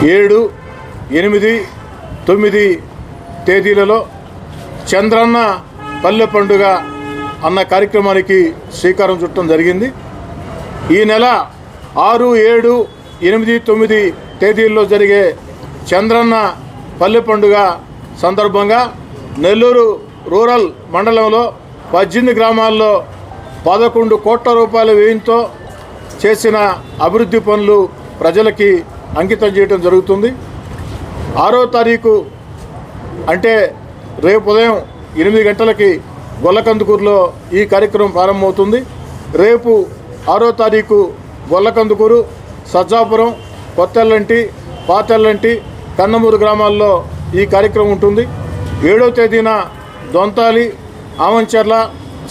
7, 8, 9 తేదీలలో చంద్రన్న పల్లె పండుగ అన్న కార్యక్రమానికి శ్రీకారం చుట్టడం జరిగింది. ఈ నెల 6, 7, 8, 9 తేదీల్లో జరిగే చంద్రన్న పల్లె పండుగ సందర్భంగా నెల్లూరు రూరల్ మండలంలో 18 గ్రామాల్లో 11 కోట్ల రూపాయల వ్యయంతో చేసిన అభివృద్ధి పనులు ప్రజలకి అంకితం చేయడం జరుగుతుంది. 6వ తారీఖు అంటే రేపు ఉదయం 8 గంటలకి గొల్లకందుకూరులో ఈ కార్యక్రమం ప్రారంభమవుతుంది. రేపు 6వ తారీఖు గొల్లకందుకూరు, సజ్జాపురం, కొత్తెల్లంటి, పాతెల్లంటి, కన్నమూరు గ్రామాల్లో ఈ కార్యక్రమం ఉంటుంది. 7వ తేదీన దొంతాలి, ఆమంచెర్ల,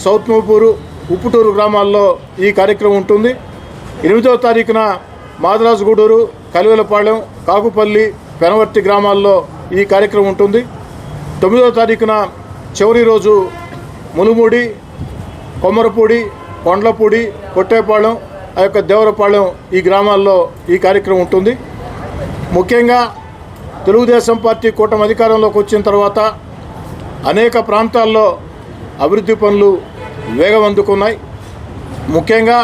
సౌత్ మూపూరు, ఉప్పుటూరు గ్రామాల్లో ఈ కార్యక్రమం ఉంటుంది. 8వ తారీఖున మాదరాజుగూడూరు, కలివెలపాళెం, కాకుపల్లి, పెనవర్తి గ్రామాల్లో ఈ కార్యక్రమం ఉంటుంది. 9వ తారీఖున చివరి రోజు మునుమూడి, కొమ్మరపూడి, కొండ్లపూడి, కొట్టేపాళెం, ఆ యొక్క దేవరపాళెం ఈ గ్రామాల్లో ఈ కార్యక్రమం ఉంటుంది. ముఖ్యంగా తెలుగుదేశం పార్టీ కూటమి అధికారంలోకి వచ్చిన తర్వాత అనేక ప్రాంతాల్లో అభివృద్ధి పనులు వేగం అందుకున్నాయి. ముఖ్యంగా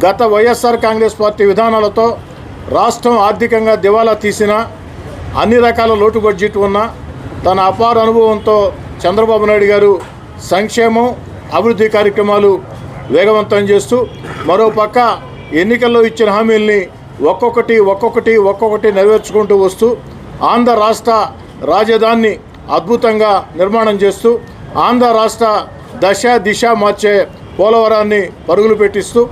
గత వైఎస్ఆర్ కాంగ్రెస్ పార్టీ విధానాలతో రాష్ట్రం ఆర్థికంగా దివాలా తీసిన, అన్ని రకాల లోటు బడ్జెట్ ఉన్న తన అపార అనుభవంతో చంద్రబాబు నాయుడు గారు సంక్షేమం, అభివృద్ధి కార్యక్రమాలు వేగవంతం చేస్తూ మరోపక్క ఎన్నికల్లో ఇచ్చిన హామీల్ని ఒక్కొక్కటి నెరవేర్చుకుంటూ వస్తూ ఆంధ్ర రాష్ట్ర రాజధానిని అద్భుతంగా నిర్మాణం చేస్తూ ఆంధ్ర రాష్ట్ర దశ దిశ మార్చే పోలవరాన్ని పరుగులు పెట్టిస్తూ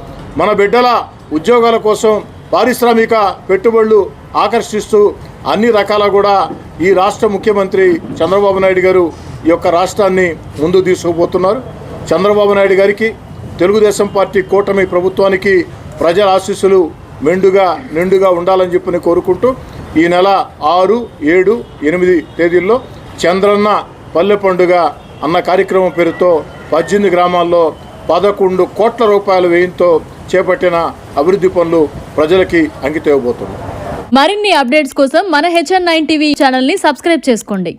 మన బిడ్డల ఉద్యోగాల కోసం పారిశ్రామిక పెట్టుబడులు ఆకర్షిస్తూ అన్ని రకాల కూడా ఈ రాష్ట్ర ముఖ్యమంత్రి చంద్రబాబు నాయుడు గారు ఈ యొక్క రాష్ట్రాన్ని ముందు తీసుకుపోతున్నారు. చంద్రబాబు నాయుడు గారికి, తెలుగుదేశం పార్టీ కూటమి ప్రభుత్వానికి ప్రజల ఆశీస్సులు నిండుగా ఉండాలని చెప్పి కోరుకుంటూ ఈ నెల 6, 7, 8 తేదీల్లో చంద్రన్న పల్లె పండుగ అన్న కార్యక్రమం పేరుతో 18 గ్రామాల్లో 11 కోట్ల రూపాయల వ్యయంతో చేపట్టిన అభివృద్ధి పనులు ప్రజలకి అంకితం ఇవ్వబోతున్నాయి. మరిన్ని అప్డేట్స్ కోసం మన HN9 టీవీ ఛానల్ని సబ్స్క్రైబ్ చేసుకోండి.